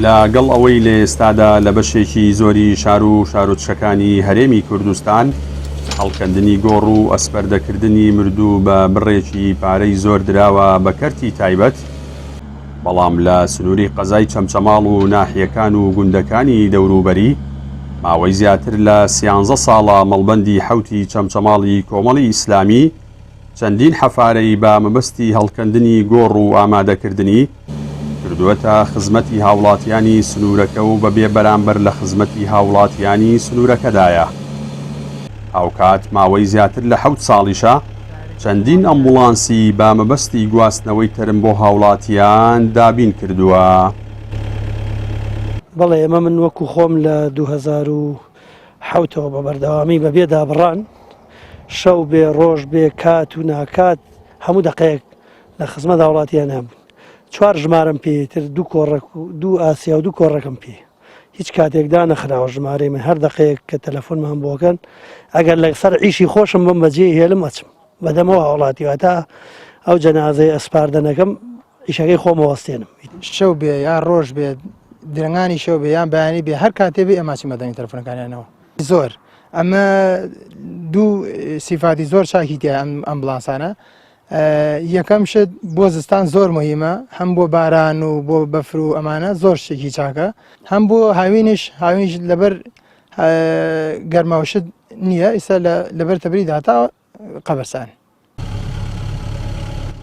لەگەڵ ئەوەی لە ئێستادا لە بەشێکی زۆری شار و شارۆچەکانی هەرێمی کوردستان هەڵکەندنی گۆڕ و ئەسپەردەکردنی مردوو بە بڕێکی پارەی زۆر دراوە بە کەرتی تایبەت، بەڵام لە سنووری قەزای چەمچەماڵ و ناحیەکان و گوندەکانی دەوروبەری ماوەی زیاتر لە 13 ساڵە مەڵبەندی حەوتی چەمچەماڵی کۆمەڵی ئیسلامی چەندین حەفارەی بە مەبەستی هەڵکەندنی گۆڕ و ئامادەکردنی کردووەتە خزمەتی هاوڵاتیانی سنوورەکە و بەبێ بەرامبەر لە خزمەتی هاوڵاتیانی سنوورەکەدایە. هاوکات ماوەی زیاتر لە 7 ساڵیشە چەندین ئەمبوڵانسی بە مەبەستی گواستنەوەی تەرم بۆ هاوڵاتیان دابین کردووە. بەڵێ ئێمە من وەکو خۆم لە 2007ەوە بە بەردەوامی بەبێ دابڕان شەو بێ ڕۆژ بێ کات و ناکات هەموو دقەیەک لە خزمەت هاوڵاتیان هەبوون. 4 ژمارەم پێتر 2 ئاسیا و 2 کۆڕەکەم پێ هیچ کاتێکدا نەخراوە ژمارەی من هەر دقەیەک کە تەلەفۆنمان بۆکەن ئەگەر لە سەر ئیشی خۆشم بم بەجێ هێلم ئەچم بەدەمەوە هاوڵاتیوە تا ئەو جەنازەی ئەسپاردنەکەم ئیشەکەی خۆمەوەستێنم. شەو بێ یا ڕۆژ بێت درنگانی شەو بێ یان بەیانی بێ هەر کاتێ بێ ئەماچی مەدەنی تەلەفۆنەکانیانەوە زۆر ئەمە دوو سیفاتی زۆر چاکی تیا ئەم ئەمبڵانسانە. یەکەم شت بۆ زستان زۆر مهمە، هەم بۆ باران و بۆ بەفر و ئەمانە زۆر شتێکی چاکە، هەم بۆ هاوینش لەبەر گەرماوشت نییە ئێستا لەبەر تەبری داتا قەبەرسان.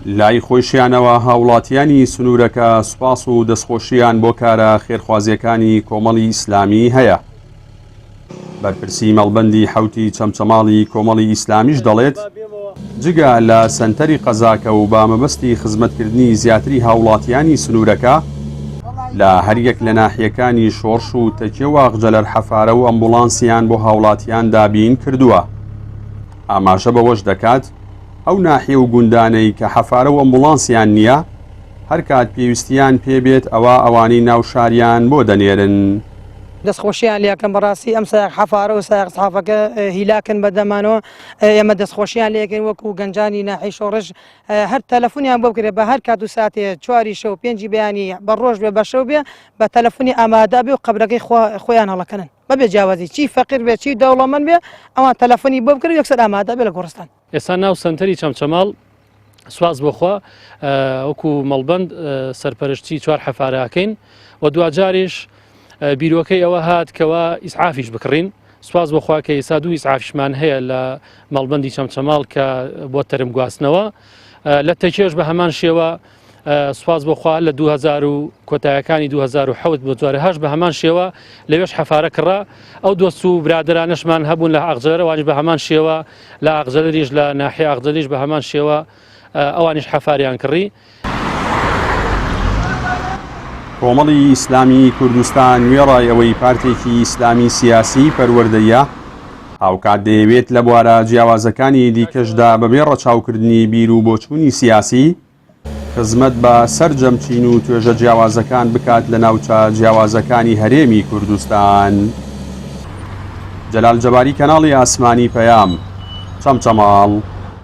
لای خۆشیانەوە هاوڵاتیانی سنوورەکە سوپاس و دەستخۆشییان بۆ کارە خێرخوازیەکانی کۆمەڵی ئیسلامی هەیە. بەرپرسی مەڵبەندی حەوتی چەمچەماڵی کۆمەڵی ئیسلامیش دەڵێت جگە لە سەنتەری قەزاکە و با مەبەستی خزمەتکردنی زیاتری هاوڵاتیانی سنوورەکە لە هەریەک لە ناحیەکانی شۆڕش و تەکیە و ئاغجەلەر حەفارە و ئەمبوڵانسیان بۆ هاوڵاتیان دابین کردووە. ئاماژە بەوەش دەکات ئەو ناحیە و گوندانەی کە حەفارە و ئەمبوڵانسیان نییە هەر کات پێویستیان پێبێت ئەوانەی ناوشاریان بۆ دەنێرن. دەستخۆشییان لێکەن بەڕاستی ئەم سایق حەفارە و سایق سەحافەکە هیلاکن بەدەمانەوە ئێمە دەستخۆشییان لێکن وەکو گەنجانی ناحی شۆڕش هەر تەلەفۆنیان بۆ بکرێت بە هەر کات و ساتێ 4 شەو 5 بەیانی بە ڕۆژ بێ بە شەو بێ بە تەلەفۆنی ئامادا بێ و قەبرەکەی خۆیان هەڵەکەنن بەبێ جیاوازی چی فەقیر بێ چی دەوڵەمەند بێ ئەوان تەلەفۆنی بۆ بکرێت یەکسەر ئامادا بێ لە گۆڕستان. ئێستا ناو سنتەری چەمچەماڵ سواز بۆخوا وەکو مەڵبەند سەرپەرشتی 4 حەفارەکەین و دوجاریش بیرۆکەی ئەوە هات کەوا ئیسعافیش بکڕین. سواز بۆخوا کە ئێستا 2 ئیسعافیشمان هەیە لە مەڵبەندی چەمچەماڵ کە بۆ تەرم گواستنەوە لە تەکێش بە هەمان شێوە سواز بۆخوا لە 2000 و کۆتایەکانی 2007 بۆ 2008 بە هەمان شێوە لەوێش حەفارە کڕا. ئەو دۆست و برادرانەشمان هەبوون لە ئاغجەلەرەوانیش بە هەمان شێوە لە ئاغجەلەریش لە ناحیە ئاغجەلیش بە هەمان شێوە ئەوانیش حەفاریان کڕی. کۆمەڵی ئیسلامی کوردستان وێڕای ئەوەی پارتێکی ئیسلامی سیاسی پەروەردەیە هاوکات دەیەوێت لە بوارە جیاوازەکانی دیکەشدا بەبێ ڕەچاوکردنی بیر و بۆچوونی سیاسی خزمەت بە سەرجەمچین و توێژە جیاوازەکان بکات لە ناوچە جیاوازەکانی هەرێمی کوردستان. جەلال جەباری، کەناڵی ئاسمانی پەیام، چەمچەماڵ.